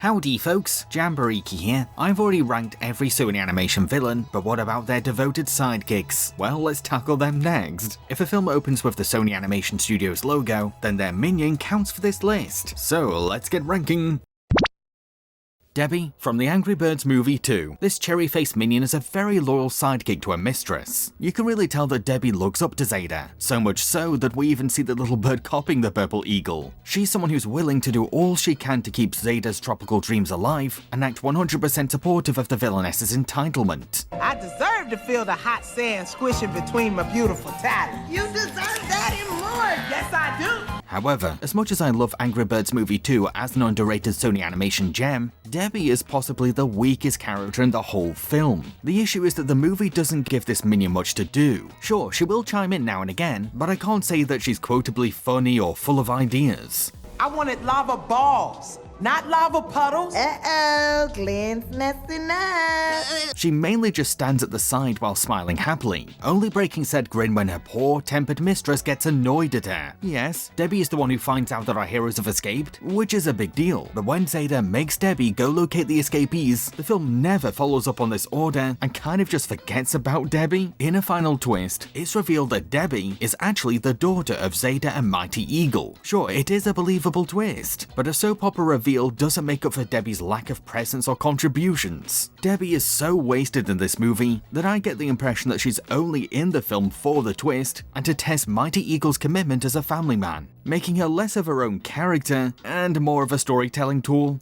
Howdy folks, Jambareeqi here. I've already ranked every SONY Animation villain, but what about their devoted sidekicks? Well, let's tackle them next. If a film opens with the SONY Animation Studios logo, then their minion counts for this list. So let's get ranking. Debbie from the Angry Birds movie 2. This cherry-faced minion is a very loyal sidekick to her mistress. You can really tell that Debbie looks up to Zeta, so much so that we even see the little bird copying the purple eagle. She's someone who's willing to do all she can to keep Zeta's tropical dreams alive and act 100% supportive of the villainess's entitlement. I deserve to feel the hot sand squishing between my beautiful talons. You deserve that and more. Yes, I do. However, as much as I love Angry Birds movie 2 as an underrated SONY Animation gem, Debbie is possibly the weakest character in the whole film. The issue is that the movie doesn't give this minion much to do. Sure, she will chime in now and again, but I can't say that she's quotably funny or full of ideas. I wanted lava balls, not lava puddles. Uh-oh, Glenn's messing up. She mainly just stands at the side while smiling happily, only breaking said grin when her poor-tempered mistress gets annoyed at her. Yes, Debbie is the one who finds out that our heroes have escaped, which is a big deal, but when Zeta makes Debbie go locate the escapees, the film never follows up on this order and kind of just forgets about Debbie. In a final twist, it's revealed that Debbie is actually the daughter of Zeta and Mighty Eagle. Sure, it is a believable twist, but a soap opera reveal doesn't make up for Debbie's lack of presence or contributions. Debbie is so wasted in this movie that I get the impression that she's only in the film for the twist and to test Mighty Eagle's commitment as a family man, making her less of her own character and more of a storytelling tool.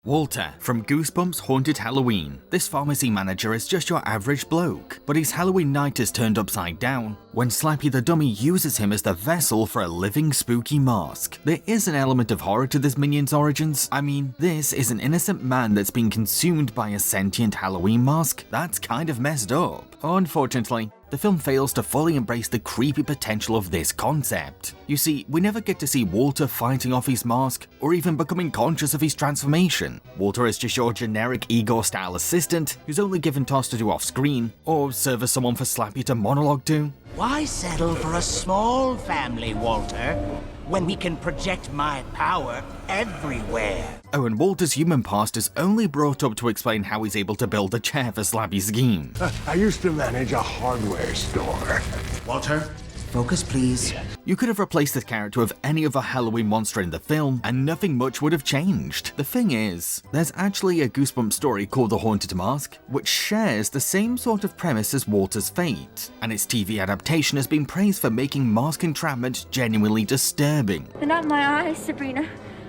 Walter from Goosebumps Haunted Halloween. This pharmacy manager is just your average bloke, but his Halloween night is turned upside down when Slappy the Dummy uses him as the vessel for a living spooky mask. There is an element of horror to this minion's origins. I mean, this is an innocent man that's been consumed by a sentient Halloween mask. That's kind of messed up. Unfortunately, the film fails to fully embrace the creepy potential of this concept. You see, we never get to see Walter fighting off his mask or even becoming conscious of his transformation. Walter is just your generic Igor-style assistant who's only given tasks to do off-screen or serve as someone for Slappy to monologue to. Why settle for a small family, Walter, when we can project my power everywhere? Oh, and Walter's human past is only brought up to explain how he's able to build a chair for Slappy's scheme. I used to manage a hardware store. Walter, focus please. You could have replaced this character with any other Halloween monster in the film, and nothing much would have changed. The thing is, there's actually a Goosebumps story called The Haunted Mask, which shares the same sort of premise as Walter's fate, and its TV adaptation has been praised for making mask entrapment genuinely disturbing. They're not my eyes, Sabrina.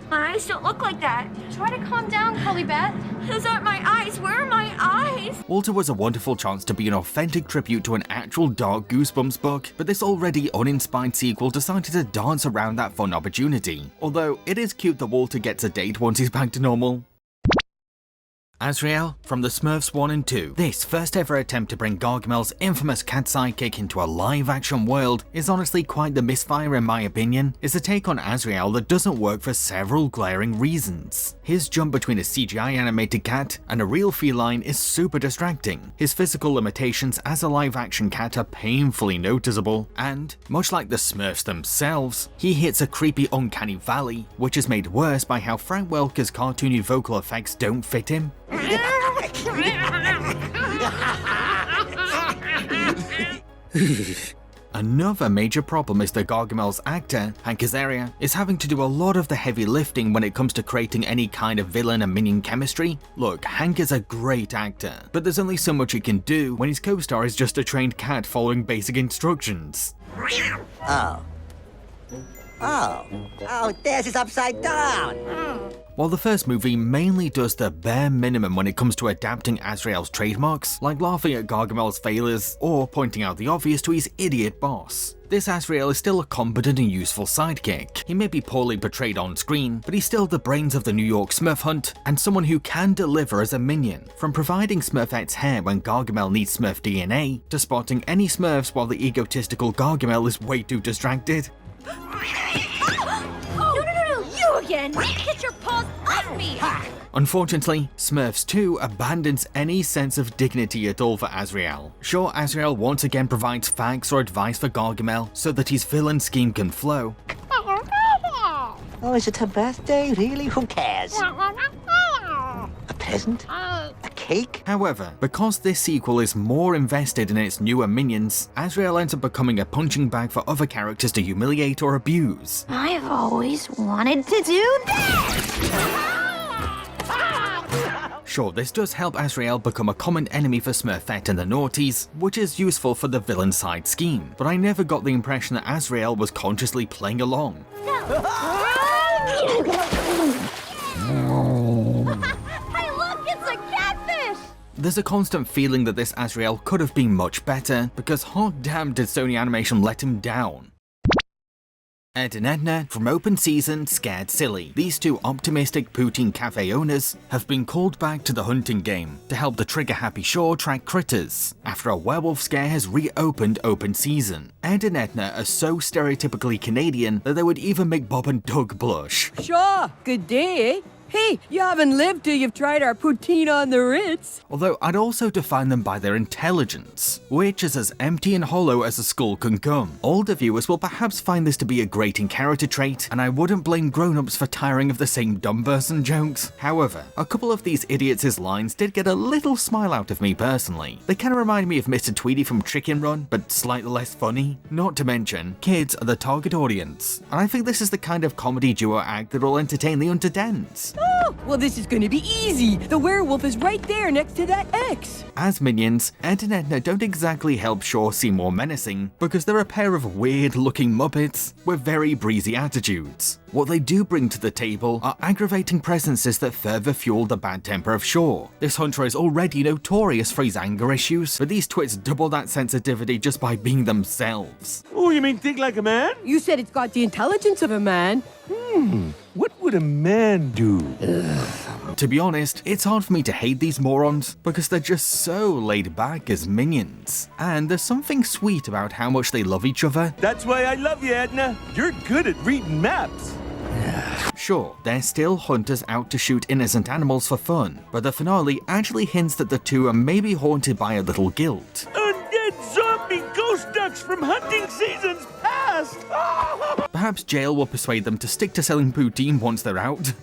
My eyes don't look like that. Try to calm down, Cully Beth. Those aren't my eyes. Where are my eyes? Walter was a wonderful chance to be an authentic tribute to an actual dark Goosebumps book, but this already uninspired sequel decided to dance around that fun opportunity. Although, it is cute that Walter gets a date once he's back to normal. Azrael from the Smurfs 1 and 2. This first ever attempt to bring Gargamel's infamous cat sidekick into a live-action world is honestly quite the misfire in my opinion. It's a take on Azrael that doesn't work for several glaring reasons. His jump between a CGI animated cat and a real feline is super distracting. His physical limitations as a live-action cat are painfully noticeable, and, much like the Smurfs themselves, he hits a creepy uncanny valley, which is made worse by how Frank Welker's cartoony vocal effects don't fit him. Another major problem is that Gargamel's actor, Hank Azaria, is having to do a lot of the heavy lifting when it comes to creating any kind of villain and minion chemistry. Look, Hank is a great actor, but there's only so much he can do when his co-star is just a trained cat following basic instructions. Oh, this is upside down. While the first movie mainly does the bare minimum when it comes to adapting Azrael's trademarks, like laughing at Gargamel's failures or pointing out the obvious to his idiot boss, this Azrael is still a competent and useful sidekick. He may be poorly portrayed on screen, but he's still the brains of the New York Smurf hunt and someone who can deliver as a minion, from providing Smurfette's hair when Gargamel needs Smurf DNA, to spotting any Smurfs while the egotistical Gargamel is way too distracted. No, you again! Get your paws off me! Unfortunately, Smurfs 2 abandons any sense of dignity at all for Azrael. Sure, Azrael once again provides facts or advice for Gargamel so that his villain scheme can flow, Oh, is it her birthday? Really? Who cares? A present? A cake? However, because this sequel is more invested in its newer minions, Azrael ends up becoming a punching bag for other characters to humiliate or abuse. I've always wanted to do that! Sure, this does help Azrael become a common enemy for Smurfette and the Naughties, which is useful for the villain side scheme, but I never got the impression that Azrael was consciously playing along. Hey look, it's a catfish! There's a constant feeling that this Azrael could have been much better, because hot damn did Sony Animation let him down. Ed and Edna from Open Season Scared Silly. These two optimistic poutine cafe owners have been called back to the hunting game to help the trigger-happy shore track critters after a werewolf scare has reopened Open Season. Ed and Edna are so stereotypically Canadian that they would even make Bob and Doug blush. Shaw, good day, eh? Hey, you haven't lived till you've tried our poutine on the Ritz. Although I'd also define them by their intelligence, which is as empty and hollow as a skull can come. Older viewers will perhaps find this to be a grating character trait, and I wouldn't blame grown-ups for tiring of the same dumb person jokes. However, a couple of these idiots' lines did get a little smile out of me personally. They kinda remind me of Mr. Tweedy from Chicken Run, but slightly less funny. Not to mention, kids are the target audience, and I think this is the kind of comedy duo act that will entertain the Unterdens. Oh, well this is gonna be easy. The werewolf is right there next to that X. As minions, Ed and Edna don't exactly help Shaw seem more menacing, because they're a pair of weird-looking Muppets with very breezy attitudes. What they do bring to the table are aggravating presences that further fuel the bad temper of Shaw. This hunter is already notorious for his anger issues, but these twits double that sensitivity just by being themselves. Oh, you mean think like a man? You said it's got the intelligence of a man. What would a man do? To be honest, it's hard for me to hate these morons, because they're just so laid back as minions. And there's something sweet about how much they love each other. That's why I love you, Edna. You're good at reading maps. Sure, they're still hunters out to shoot innocent animals for fun, but the finale actually hints that the two are maybe haunted by a little guilt. Undead zombie ghost ducks from hunting seasons past. Perhaps jail will persuade them to stick to selling poutine once they're out.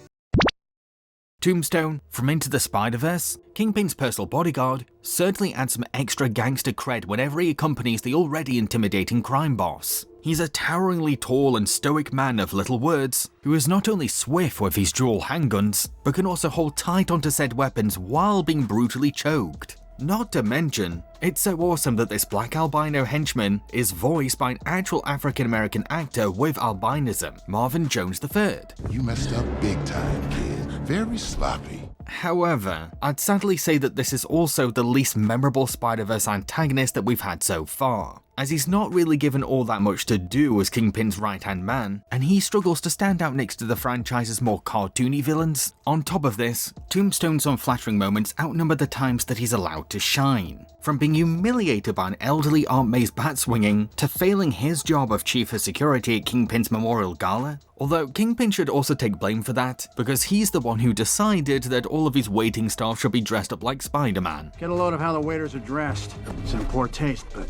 Tombstone from Into the Spider-Verse. Kingpin's personal bodyguard certainly adds some extra gangster cred whenever he accompanies the already intimidating crime boss. He's a toweringly tall and stoic man of little words, who is not only swift with his dual handguns, but can also hold tight onto said weapons while being brutally choked. Not to mention, it's so awesome that this black albino henchman is voiced by an actual African-American actor with albinism, Marvin Jones III. You messed up big time, kid. Very sloppy. However, I'd sadly say that this is also the least memorable Spider-Verse antagonist that we've had so far, as he's not really given all that much to do as Kingpin's right-hand man, and he struggles to stand out next to the franchise's more cartoony villains. On top of this, Tombstone's unflattering moments outnumber the times that he's allowed to shine. From being humiliated by an elderly Aunt May's bat swinging, to failing his job of chief of security at Kingpin's memorial gala. Although Kingpin should also take blame for that, because he's the one who decided that all of his waiting staff should be dressed up like Spider-Man. Get a load of how the waiters are dressed. It's in poor taste, but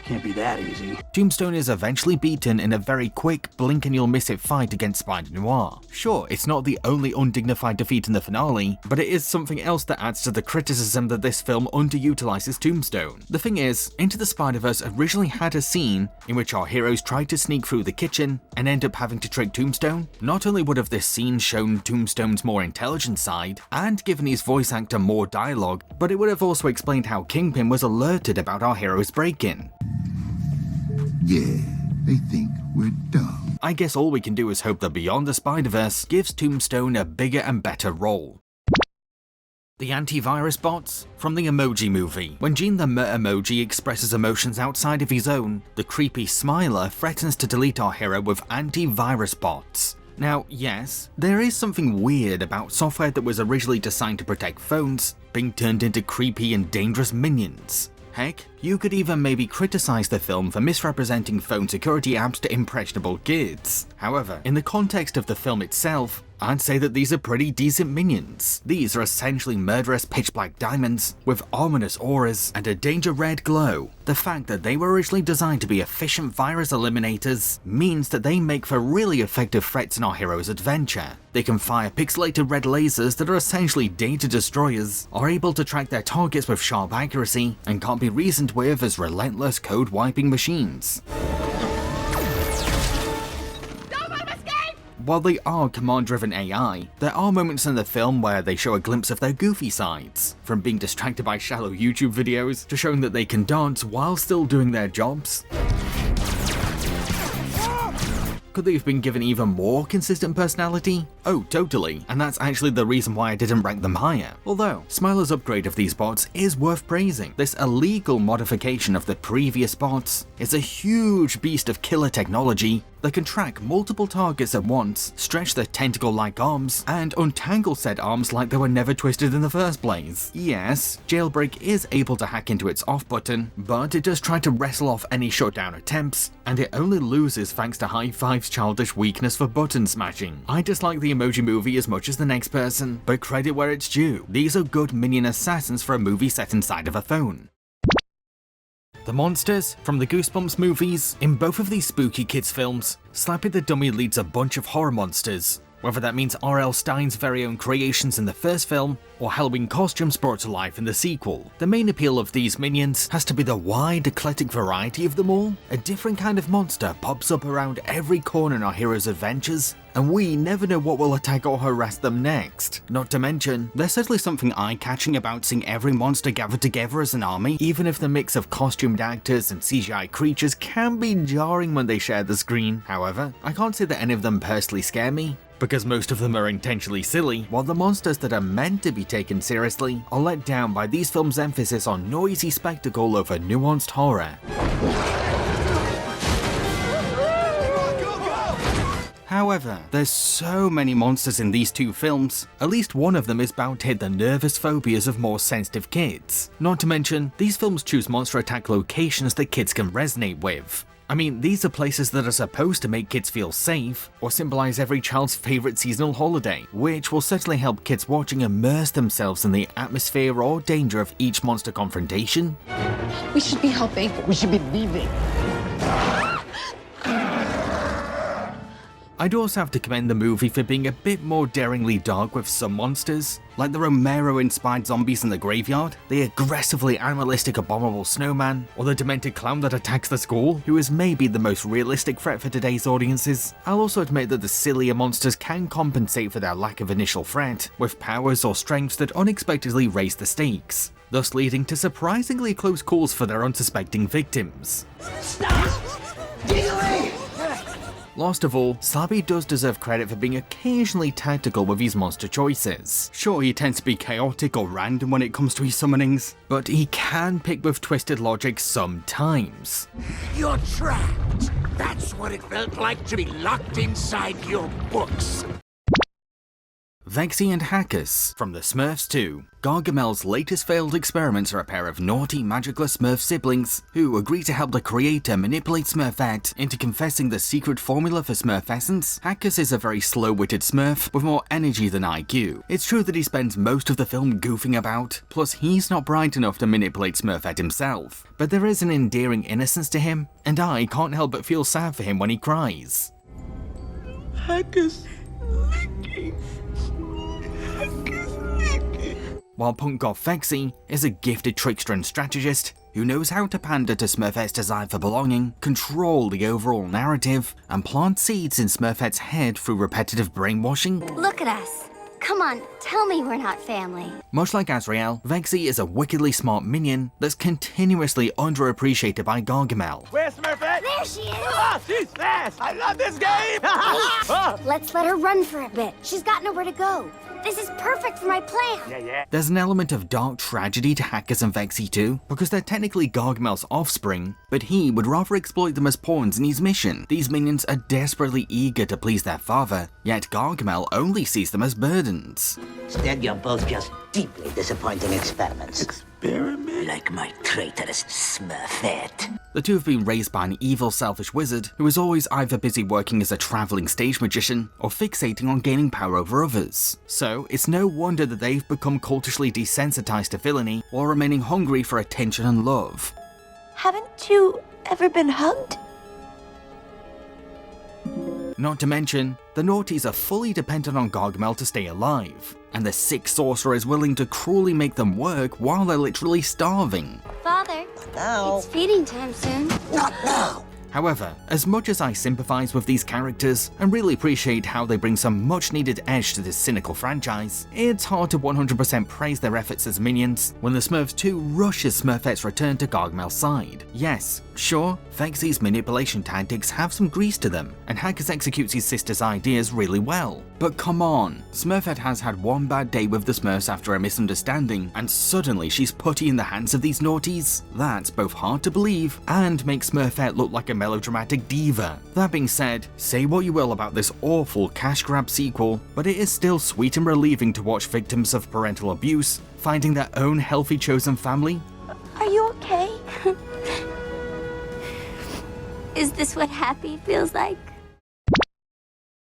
can't be that easy. Tombstone is eventually beaten in a very quick, blink-and-you'll-miss-it fight against Spider-Noir. Sure, it's not the only undignified defeat in the finale, but it is something else that adds to the criticism that this film underutilizes Tombstone. The thing is, Into the Spider-Verse originally had a scene in which our heroes tried to sneak through the kitchen and end up having to trick Tombstone. Not only would have this scene shown Tombstone's more intelligent side, and given his voice actor more dialogue, but it would have also explained how Kingpin was alerted about our heroes' break-in. Yeah, they think we're dumb. I guess all we can do is hope that Beyond the Spider-Verse gives Tombstone a bigger and better role. The antivirus bots from the Emoji Movie. When Gene the Mer-Emoji expresses emotions outside of his own, the creepy Smiler threatens to delete our hero with antivirus bots. Now, yes, there is something weird about software that was originally designed to protect phones being turned into creepy and dangerous minions. Heck, you could even maybe criticize the film for misrepresenting phone security apps to impressionable kids. However, in the context of the film itself, I'd say that these are pretty decent minions. These are essentially murderous pitch black diamonds with ominous auras and a danger red glow. The fact that they were originally designed to be efficient virus eliminators means that they make for really effective threats in our hero's adventure. They can fire pixelated red lasers that are essentially data destroyers, are able to track their targets with sharp accuracy, and can't be reasoned with as relentless code-wiping machines. While they are command-driven AI, there are moments in the film where they show a glimpse of their goofy sides, from being distracted by shallow YouTube videos to showing that they can dance while still doing their jobs. Could they have been given even more consistent personality? Oh, totally, and that's actually the reason why I didn't rank them higher. Although, Smiler's upgrade of these bots is worth praising. This illegal modification of the previous bots is a huge beast of killer technology that can track multiple targets at once, stretch their tentacle-like arms, and untangle said arms like they were never twisted in the first place. Yes, Jailbreak is able to hack into its off button, but it does try to wrestle off any shutdown attempts, and it only loses thanks to High Five's childish weakness for button smashing. I dislike the Emoji Movie as much as the next person, but credit where it's due. These are good minion assassins for a movie set inside of a phone. The monsters from the Goosebumps movies. In both of these spooky kids films, Slappy the Dummy leads a bunch of horror monsters, whether that means R.L. Stein's very own creations in the first film, or Halloween costumes brought to life in the sequel. The main appeal of these minions has to be the wide, eclectic variety of them all. A different kind of monster pops up around every corner in our heroes' adventures, and we never know what will attack or harass them next. Not to mention, there's certainly something eye-catching about seeing every monster gathered together as an army, even if the mix of costumed actors and CGI creatures can be jarring when they share the screen. However, I can't say that any of them personally scare me, because most of them are intentionally silly, while the monsters that are meant to be taken seriously are let down by these films' emphasis on noisy spectacle over nuanced horror. However, there's so many monsters in these two films, at least one of them is bound to hit the nervous phobias of more sensitive kids. Not to mention, these films choose monster attack locations that kids can resonate with. I mean, these are places that are supposed to make kids feel safe, or symbolize every child's favorite seasonal holiday, which will certainly help kids watching immerse themselves in the atmosphere or danger of each monster confrontation. We should be helping. We should be leaving. I'd also have to commend the movie for being a bit more daringly dark with some monsters, like the Romero-inspired zombies in the graveyard, the aggressively animalistic abominable snowman, or the demented clown that attacks the school, who is maybe the most realistic threat for today's audiences. I'll also admit that the sillier monsters can compensate for their lack of initial threat, with powers or strengths that unexpectedly raise the stakes, thus leading to surprisingly close calls for their unsuspecting victims. Stop! Get away! Last of all, Slappy does deserve credit for being occasionally tactical with his monster choices. Sure, he tends to be chaotic or random when it comes to his summonings, but he can pick with twisted logic sometimes. You're trapped. That's what it felt like to be locked inside your books. Vexy and Hackus from the Smurfs 2. Gargamel's latest failed experiments are a pair of naughty, magicless Smurf siblings who agree to help the creator manipulate Smurfette into confessing the secret formula for Smurf essence. Hackus is a very slow-witted Smurf with more energy than IQ. It's true that he spends most of the film goofing about, plus he's not bright enough to manipulate Smurfette himself. But there is an endearing innocence to him, and I can't help but feel sad for him when he cries. Hackus licking. While Punk Goth Vexy is a gifted trickster and strategist who knows how to pander to Smurfette's desire for belonging, control the overall narrative, and plant seeds in Smurfette's head through repetitive brainwashing. Look at us. Come on, tell me we're not family. Much like Azrael, Vexy is a wickedly smart minion that's continuously underappreciated by Gargamel. Where's Smurfette? There she is! Ah, she's fast! I love this game! Let's let her run for a bit. She's got nowhere to go. This is perfect for my plan. Yeah. There's an element of dark tragedy to Hackus and Vexy too, because they're technically Gargamel's offspring, but he would rather exploit them as pawns in his mission. These minions are desperately eager to please their father, yet Gargamel only sees them as burdens. Instead, you're both just deeply disappointing experiments. experiment? Like my traitorous Smurfette. The two have been raised by an evil, selfish wizard who is always either busy working as a traveling stage magician or fixating on gaining power over others. So it's no wonder that they've become cultishly desensitized to villainy while remaining hungry for attention and love. Haven't you ever been hugged? Not to mention, the naughties are fully dependent on Gargamel to stay alive, and the sick sorcerer is willing to cruelly make them work while they're literally starving. Father, it's feeding time soon. Not now! However, as much as I sympathize with these characters and really appreciate how they bring some much needed edge to this cynical franchise, it's hard to 100% praise their efforts as minions when the Smurfs 2 rushes Smurfette's return to Gargamel's side. Yes, sure, Vexy's manipulation tactics have some grease to them, and Hackers executes his sister's ideas really well. But come on, Smurfette has had one bad day with the Smurfs after a misunderstanding, and suddenly she's putty in the hands of these naughties? That's both hard to believe and makes Smurfette look like a melodramatic diva. That being said, say what you will about this awful cash grab sequel, but it is still sweet and relieving to watch victims of parental abuse finding their own healthy chosen family. Are you okay? Is this what happy feels like?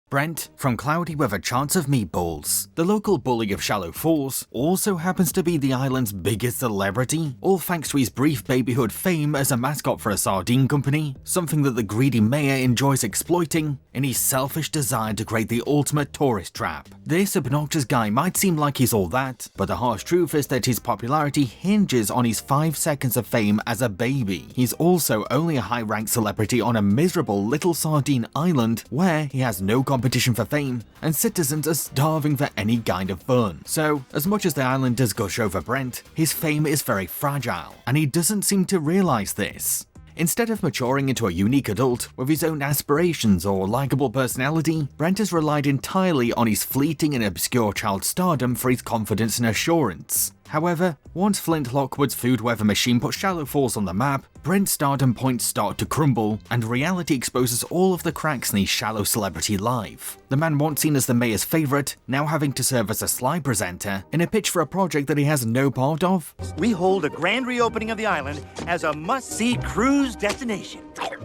Brent, from Cloudy with a Chance of Meatballs. The local bully of Shallow Falls also happens to be the island's biggest celebrity, all thanks to his brief babyhood fame as a mascot for a sardine company, something that the greedy mayor enjoys exploiting in his selfish desire to create the ultimate tourist trap. This obnoxious guy might seem like he's all that, but the harsh truth is that his popularity hinges on his 5 seconds of fame as a baby. He's also only a high-ranked celebrity on a miserable little sardine island where he has no competition for fame, and citizens are starving for any kind of fun. So, as much as the island does gush over Brent, his fame is very fragile, and he doesn't seem to realize this. Instead of maturing into a unique adult with his own aspirations or likable personality, Brent has relied entirely on his fleeting and obscure child stardom for his confidence and assurance. However, once Flint Lockwood's food weather machine puts Shallow Falls on the map, Brent's stardom points start to crumble, and reality exposes all of the cracks in his shallow celebrity life. The man once seen as the mayor's favourite, now having to serve as a slide presenter in a pitch for a project that he has no part of. We hold a grand reopening of the island as a must-see cruise destination.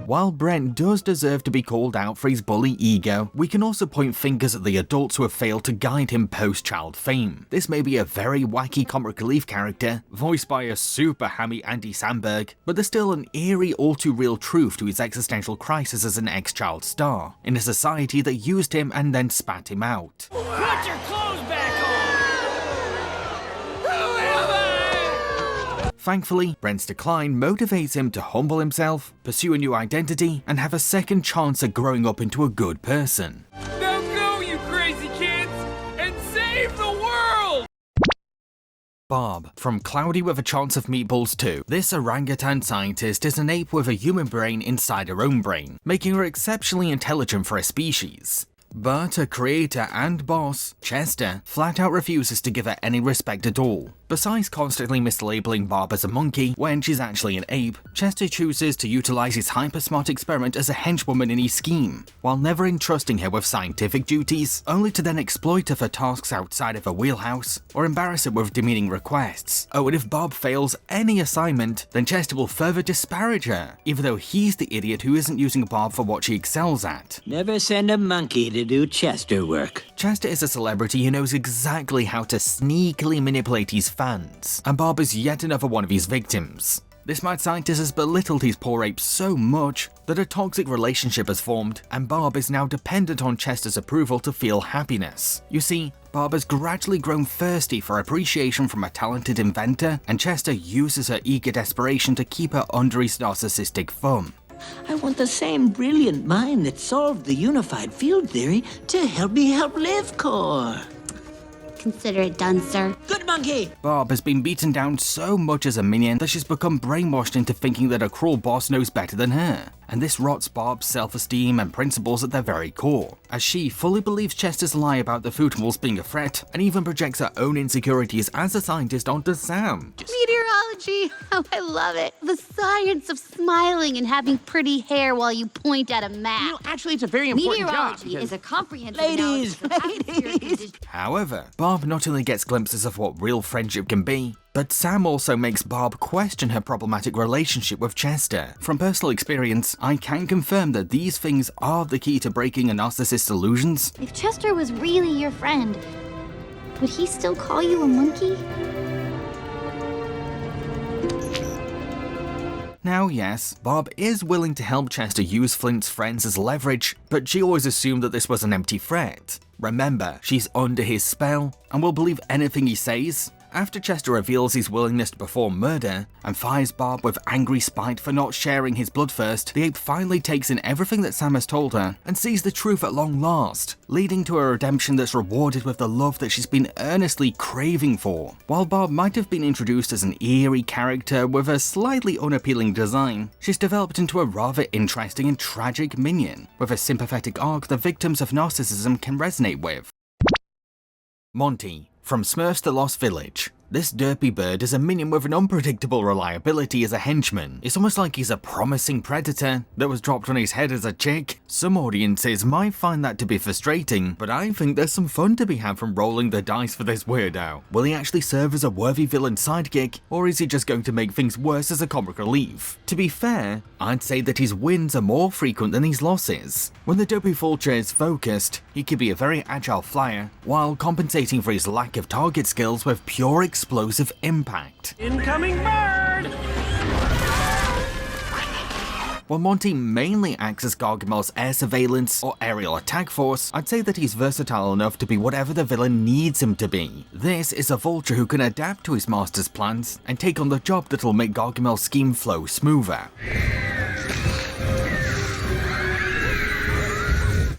While Brent does deserve to be called out for his bully ego, we can also point fingers at the adults who have failed to guide him post-child fame. This may be a very wacky comic relief character, voiced by a super hammy Andy Samberg, but there's still an eerie all-too-real truth to his existential crisis as an ex-child star, in a society that used him and then spat him out. Put your clothes back on! Thankfully, Brent's decline motivates him to humble himself, pursue a new identity, and have a second chance at growing up into a good person. Now go, you crazy kids, and save the world! Bob, from Cloudy with a Chance of Meatballs 2. This orangutan scientist is an ape with a human brain inside her own brain, making her exceptionally intelligent for a species. But her creator and boss, Chester, flat out refuses to give her any respect at all. Besides constantly mislabeling Bob as a monkey when she's actually an ape, Chester chooses to utilize his hyper-smart experiment as a henchwoman in his scheme, while never entrusting her with scientific duties, only to then exploit her for tasks outside of her wheelhouse, or embarrass her with demeaning requests. Oh, and if Bob fails any assignment, then Chester will further disparage her, even though he's the idiot who isn't using Bob for what she excels at. Never send a monkey to do Chester work. Chester is a celebrity who knows exactly how to sneakily manipulate his fans, and Bob is yet another one of his victims. This mad scientist has belittled his poor ape so much that a toxic relationship has formed, and Bob is now dependent on Chester's approval to feel happiness. You see, Bob has gradually grown thirsty for appreciation from a talented inventor, and Chester uses her eager desperation to keep her under his narcissistic thumb. I want the same brilliant mind that solved the unified field theory to help me help live, Core. Consider it done, sir. Good monkey! Bob has been beaten down so much as a minion that she's become brainwashed into thinking that her cruel boss knows better than her. And this rots Bob's self-esteem and principles at their very core, as she fully believes Chester's lie about the food walls being a threat, and even projects her own insecurities as a scientist onto Sam. Meteorology! Oh, I love it. The science of smiling and having pretty hair while you point at a map. You know, actually, it's a very important job. Meteorology is a comprehensive Ladies, analysis of atmospheric conditions. However, Bob not only gets glimpses of what real friendship can be, But Sam also makes Bob question her problematic relationship with Chester. From personal experience, I can confirm that these things are the key to breaking a narcissist's illusions. If Chester was really your friend, would he still call you a monkey? Now yes, Bob is willing to help Chester use Flint's friends as leverage, but she always assumed that this was an empty threat. Remember, she's under his spell and will believe anything he says. After Chester reveals his willingness to perform murder and fires Bob with angry spite for not sharing his blood first, the ape finally takes in everything that Sam has told her and sees the truth at long last, leading to a redemption that's rewarded with the love that she's been earnestly craving for. While Bob might have been introduced as an eerie character with a slightly unappealing design, she's developed into a rather interesting and tragic minion, with a sympathetic arc the victims of narcissism can resonate with. Monty. From Smurfs to Lost Village. This derpy bird is a minion with an unpredictable reliability as a henchman. It's almost like he's a promising predator that was dropped on his head as a chick. Some audiences might find that to be frustrating, but I think there's some fun to be had from rolling the dice for this weirdo. Will he actually serve as a worthy villain sidekick, or is he just going to make things worse as a comic relief? To be fair, I'd say that his wins are more frequent than his losses. When the dopey vulture is focused, he can be a very agile flyer, while compensating for his lack of target skills with pure explosive impact. Incoming bird! While Monty mainly acts as Gargamel's air surveillance or aerial attack force, I'd say that he's versatile enough to be whatever the villain needs him to be. This is a vulture who can adapt to his master's plans and take on the job that'll make Gargamel's scheme flow smoother.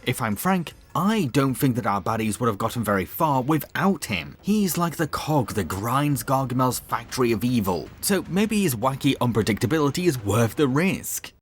If I'm frank, I don't think that our baddies would have gotten very far without him. He's like the cog that grinds Gargamel's factory of evil, so maybe his wacky unpredictability is worth the risk.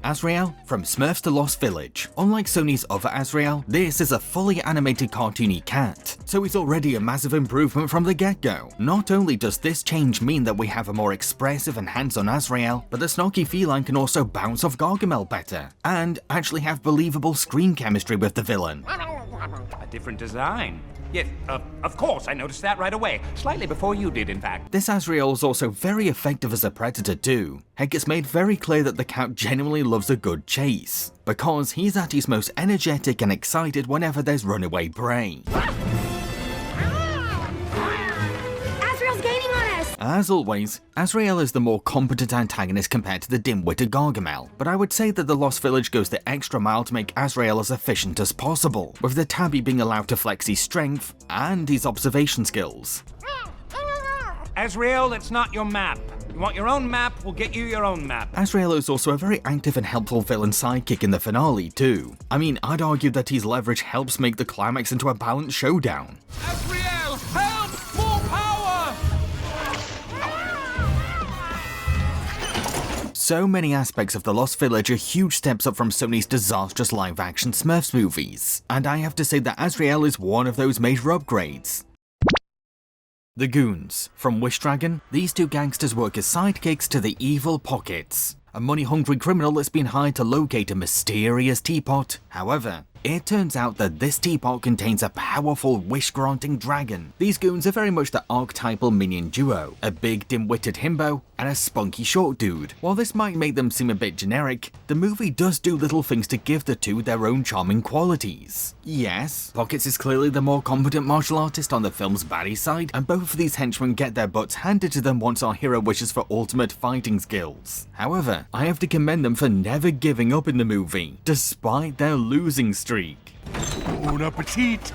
Azrael from Smurfs to Lost Village. Unlike Sony's other Azrael, this is a fully animated cartoony cat, so it's already a massive improvement from the get-go. Not only does this change mean that we have a more expressive and hands-on Azrael, but the snarky feline can also bounce off Gargamel better, and actually have believable screen chemistry with the villain. A different design. Yes, of course, I noticed that right away. Slightly before you did, in fact. This Azrael is also very effective as a predator too. Heck, it's made very clear that the cat genuinely loves a good chase, because he's at his most energetic and excited whenever there's runaway prey. Azrael's gaining on us! As always, Azrael is the more competent antagonist compared to the dim-witted Gargamel, but I would say that the Lost Village goes the extra mile to make Azrael as efficient as possible, with the tabby being allowed to flex his strength and his observation skills. Azrael, that's not your map. You want your own map, we'll get you your own map. Azrael is also a very active and helpful villain sidekick in the finale too. I mean, I'd argue that his leverage helps make the climax into a balanced showdown. Azrael, help! More power! So many aspects of The Lost Village are huge steps up from Sony's disastrous live-action Smurfs movies, and I have to say that Azrael is one of those major upgrades. The Goons. From Wish Dragon, these two gangsters work as sidekicks to the evil Pockets, a money-hungry criminal that's been hired to locate a mysterious teapot. However, it turns out that this teapot contains a powerful wish-granting dragon. These goons are very much the archetypal minion duo, a big dim-witted himbo and a spunky short dude. While this might make them seem a bit generic, the movie does do little things to give the two their own charming qualities. Yes, Pockets is clearly the more competent martial artist on the film's baddie side, and both of these henchmen get their butts handed to them once our hero wishes for ultimate fighting skills. However, I have to commend them for never giving up in the movie, despite their losing streak. Bon appetit!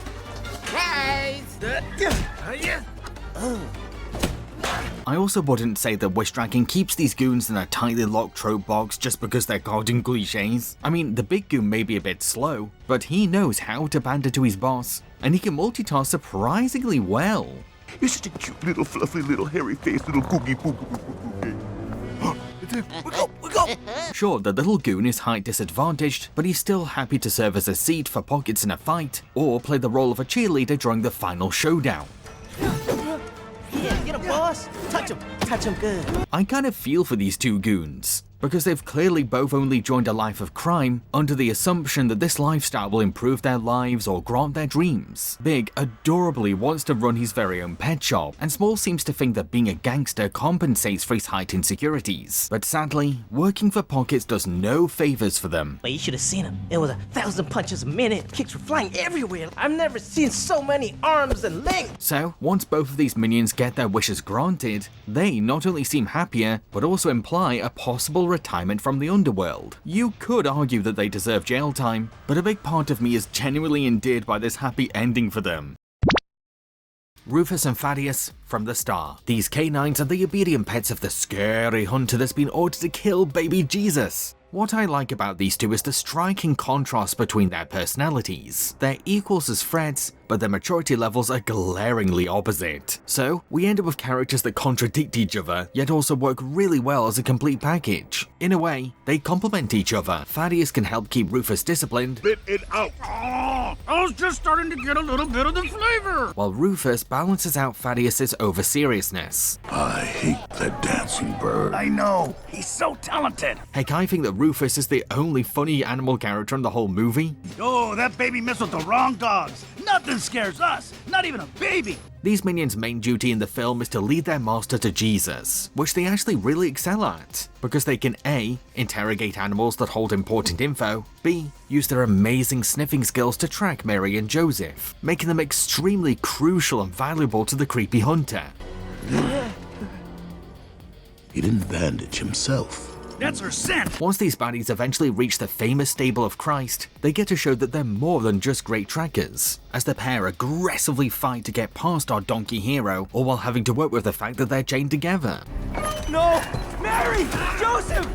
I also wouldn't say that Wish Dragon keeps these goons in a tightly locked trope box just because they're guarding cliches. I mean, the big goon may be a bit slow, but he knows how to pander to his boss, and he can multitask surprisingly well. You're such a cute little fluffy little hairy faced little cookie poo. Sure, the little goon is height disadvantaged, but he's still happy to serve as a seat for Pockets in a fight, or play the role of a cheerleader during the final showdown. Yeah, get him, boss. Touch him good. I kind of feel for these two goons. because they've clearly both only joined a life of crime under the assumption that this lifestyle will improve their lives or grant their dreams. Big adorably wants to run his very own pet shop, and Small seems to think that being a gangster compensates for his height insecurities. But sadly, working for Pockets does no favors for them. Well, you should have seen him. It was 1,000 punches a minute. Kicks were flying everywhere. I've never seen so many arms and legs. So, once both of these minions get their wishes granted, they not only seem happier, but also imply a possible retirement from the underworld. You could argue that they deserve jail time, but a big part of me is genuinely endeared by this happy ending for them. Rufus and Thaddeus from the start. These canines are the obedient pets of the scary hunter that's been ordered to kill baby Jesus. What I like about these two is the striking contrast between their personalities. They're equals as threats, but their maturity levels are glaringly opposite. So, we end up with characters that contradict each other, yet also work really well as a complete package. In a way, they complement each other. Thaddeus can help keep Rufus disciplined. Spit it out. Oh, I was just starting to get a little bit of the flavor. While Rufus balances out Thaddeus's over-seriousness. I hate that dancing bird. I know. He's so talented. Heck, I think that Rufus is the only funny animal character in the whole movie. Oh, that baby messed with the wrong dogs. Nothing scares us. Not even a baby. These minions' main duty in the film is to lead their master to Jesus, which they actually really excel at, because they can A. interrogate animals that hold important info, B. use their amazing sniffing skills to track Mary and Joseph, making them extremely crucial and valuable to the creepy hunter. He didn't bandage himself. That's her scent. Once these baddies eventually reach the famous stable of Christ, they get to show that they're more than just great trackers, as the pair aggressively fight to get past our donkey hero, all while having to work with the fact that they're chained together. No! Mary! Joseph!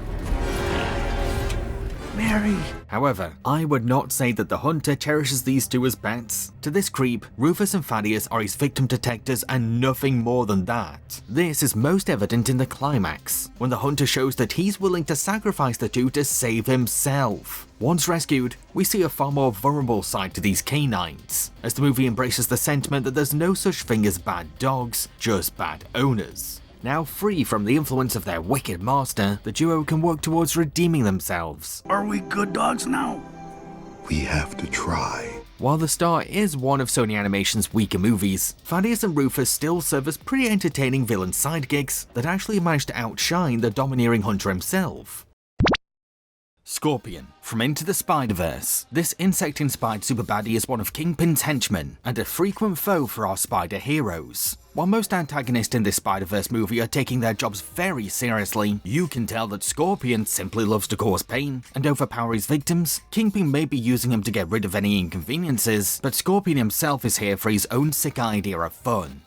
Mary. However, I would not say that the hunter cherishes these two as pets. To this creep, Rufus and Thaddeus are his victim detectors and nothing more than that. This is most evident in the climax, when the hunter shows that he's willing to sacrifice the two to save himself. Once rescued, we see a far more vulnerable side to these canines, as the movie embraces the sentiment that there's no such thing as bad dogs, just bad owners. Now free from the influence of their wicked master, the duo can work towards redeeming themselves. Are we good dogs now? We have to try. While The Star is one of SONY Animation's weaker movies, Thaddeus and Rufus still serve as pretty entertaining villain sidekicks that actually manage to outshine the domineering hunter himself. Scorpion from Into the Spider-Verse. This insect-inspired super baddie is one of Kingpin's henchmen, and a frequent foe for our spider heroes. While most antagonists in this Spider-Verse movie are taking their jobs very seriously, you can tell that Scorpion simply loves to cause pain and overpower his victims. Kingpin may be using him to get rid of any inconveniences, but Scorpion himself is here for his own sick idea of fun.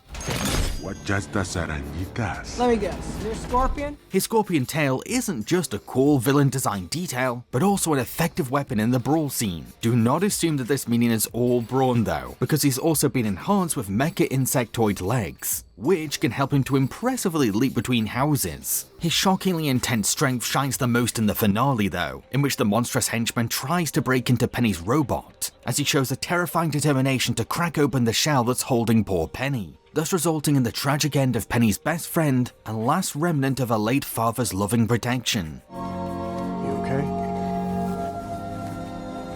What just does arañitas? Let me guess, you're Scorpion? His scorpion tail isn't just a cool villain design detail, but also an effective weapon in the brawl scene. Do not assume that this minion is all brawn though, because he's also been enhanced with mecha insectoid legs, which can help him to impressively leap between houses. His shockingly intense strength shines the most in the finale though, in which the monstrous henchman tries to break into Penny's robot, as he shows a terrifying determination to crack open the shell that's holding poor Penny, thus resulting in the tragic end of Penny's best friend and last remnant of her late father's loving protection. You okay?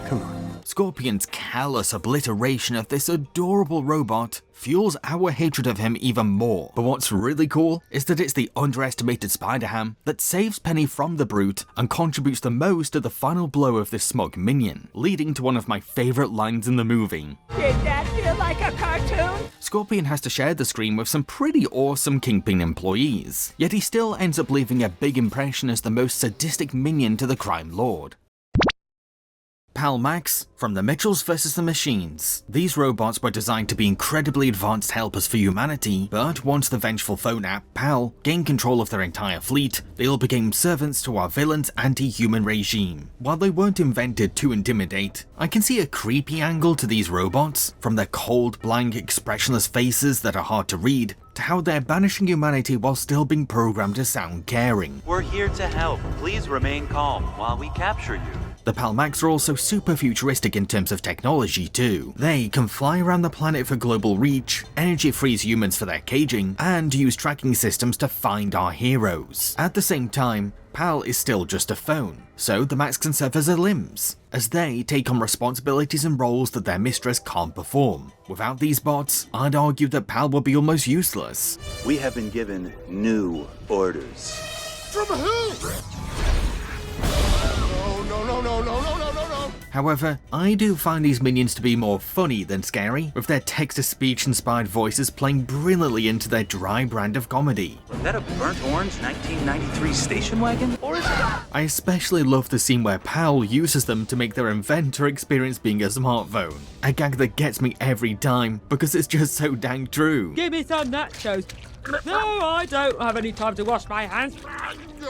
Come on. Scorpion's callous obliteration of this adorable robot fuels our hatred of him even more. But what's really cool is that it's the underestimated Spider-Ham that saves Penny from the brute and contributes the most to the final blow of this smug minion, leading to one of my favorite lines in the movie. Did that feel like a cartoon? Scorpion has to share the screen with some pretty awesome Kingpin employees, yet he still ends up leaving a big impression as the most sadistic minion to the crime lord. Pal Max from The Mitchells vs. the Machines. These robots were designed to be incredibly advanced helpers for humanity, but once the vengeful phone app, Pal, gained control of their entire fleet, they all became servants to our villain's anti-human regime. While they weren't invented to intimidate, I can see a creepy angle to these robots, from their cold, blank, expressionless faces that are hard to read, to how they're banishing humanity while still being programmed to sound caring. We're here to help. Please remain calm while we capture you. The PAL Max are also super futuristic in terms of technology too. They can fly around the planet for global reach, energy freeze humans for their caging, and use tracking systems to find our heroes. At the same time, PAL is still just a phone, so the Max can serve as their limbs, as they take on responsibilities and roles that their mistress can't perform. Without these bots, I'd argue that PAL would be almost useless. We have been given new orders. From who? No. However, I do find these minions to be more funny than scary, with their text-to-speech inspired voices playing brilliantly into their dry brand of comedy. Is that a burnt orange 1993 station wagon? Or is it? I especially love the scene where PAL uses them to make their inventor experience being a smartphone. A gag that gets me every time, because it's just so dang true. Give me some nachos. No, I don't have any time to wash my hands.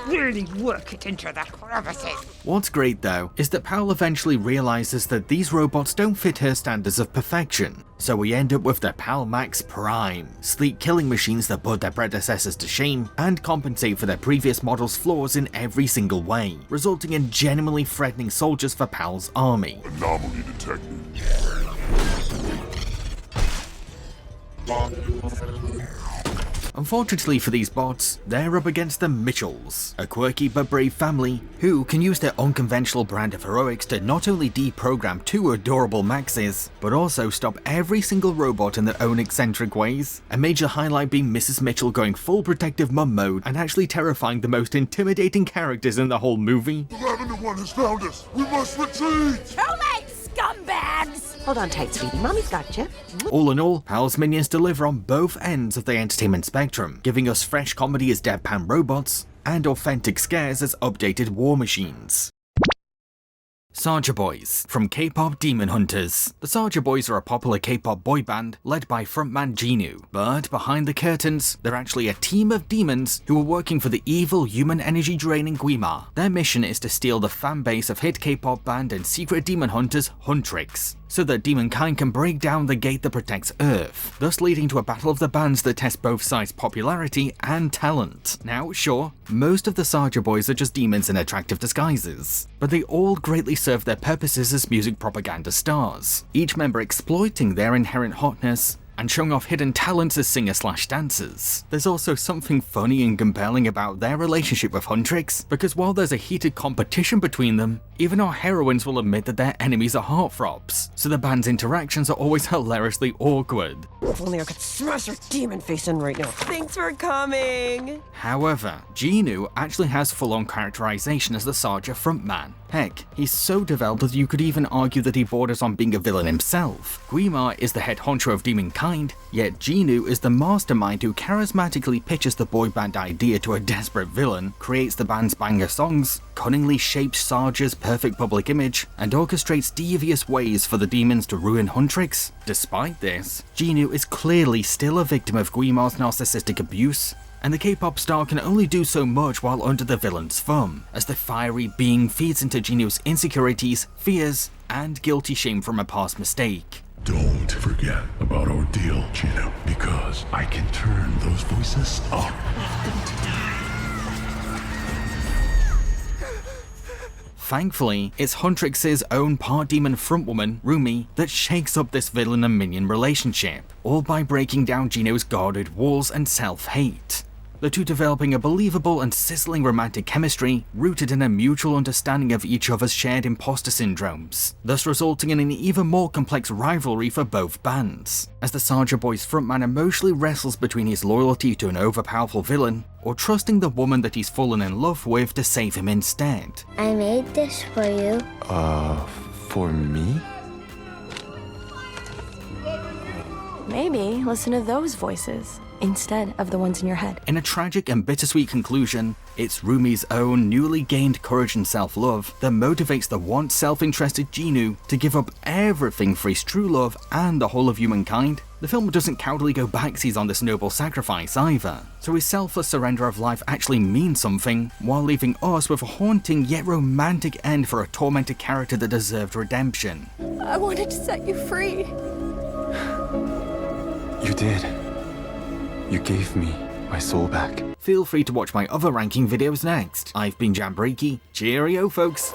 Really work it into the crevices. What's great though, is that PAL eventually realizes that these robots don't fit her standards of perfection. So we end up with the PAL Max Prime, sleek killing machines that put their predecessors to shame and compensate for their previous models' flaws in every single way, resulting in genuinely threatening soldiers for PAL's army. Anomaly detected. Unfortunately for these bots, they're up against the Mitchells, a quirky but brave family who can use their unconventional brand of heroics to not only deprogram two adorable Maxes, but also stop every single robot in their own eccentric ways. A major highlight being Mrs. Mitchell going full protective mum mode and actually terrifying the most intimidating characters in the whole movie. The Lavender One has found us! We must retreat! Too late, scumbags! Hold on tight, sweetie. Mommy's got you. All in all, PAL's minions deliver on both ends of the entertainment spectrum, giving us fresh comedy as deadpan robots, and authentic scares as updated war machines. Soulja Boys, from K-pop Demon Hunters. The Soulja Boys are a popular K-pop boy band led by frontman Jinu, but behind the curtains, they're actually a team of demons who are working for the evil human energy draining Gwi-Ma. Their mission is to steal the fan base of hit K-pop band and secret demon hunters Huntrix, so that demonkind can break down the gate that protects Earth, thus leading to a battle of the bands that test both sides' popularity and talent. Now, sure, most of the Soulja Boys are just demons in attractive disguises, but they all greatly serve their purposes as music propaganda stars, each member exploiting their inherent hotness and showing off hidden talents as singers/dancers. There's also something funny and compelling about their relationship with Huntrix, because while there's a heated competition between them, even our heroines will admit that their enemies are heartthrobs, so the band's interactions are always hilariously awkward. If only I could smash her demon face in right now. Thanks for coming! However, Jinu actually has full-on characterization as the Soulja frontman. Heck, he's so developed that you could even argue that he borders on being a villain himself. Gwi-Ma is the head honcho of demonkind, yet Jinu is the mastermind who charismatically pitches the boy band idea to a desperate villain, creates the band's banger songs, cunningly shapes Soulja's perfect public image, and orchestrates devious ways for the demons to ruin Huntrix. Despite this, Jinu is clearly still a victim of Gwi-Ma's narcissistic abuse, and the K-pop star can only do so much while under the villain's thumb, as the fiery being feeds into Jinu's insecurities, fears, and guilty shame from a past mistake. Don't forget about our deal, Jinu, because I can turn those voices up. Thankfully, it's Huntrix's own part demon frontwoman, Rumi, that shakes up this villain and minion relationship, all by breaking down Jinu's guarded walls and self-hate. The two developing a believable and sizzling romantic chemistry rooted in a mutual understanding of each other's shared imposter syndromes, thus resulting in an even more complex rivalry for both bands, as the Soulja Boys frontman emotionally wrestles between his loyalty to an overpowerful villain or trusting the woman that he's fallen in love with to save him instead. I made this for you. For me? Maybe listen to those voices instead of the ones in your head. In a tragic and bittersweet conclusion, it's Rumi's own newly gained courage and self-love that motivates the once self-interested Jinu to give up everything for his true love and the whole of humankind. The film doesn't cowardly go backsies on this noble sacrifice either, so his selfless surrender of life actually means something, while leaving us with a haunting yet romantic end for a tormented character that deserved redemption. I wanted to set you free. You did. You gave me my soul back. Feel free to watch my other ranking videos next. I've been Jambareeqi. Cheerio, folks.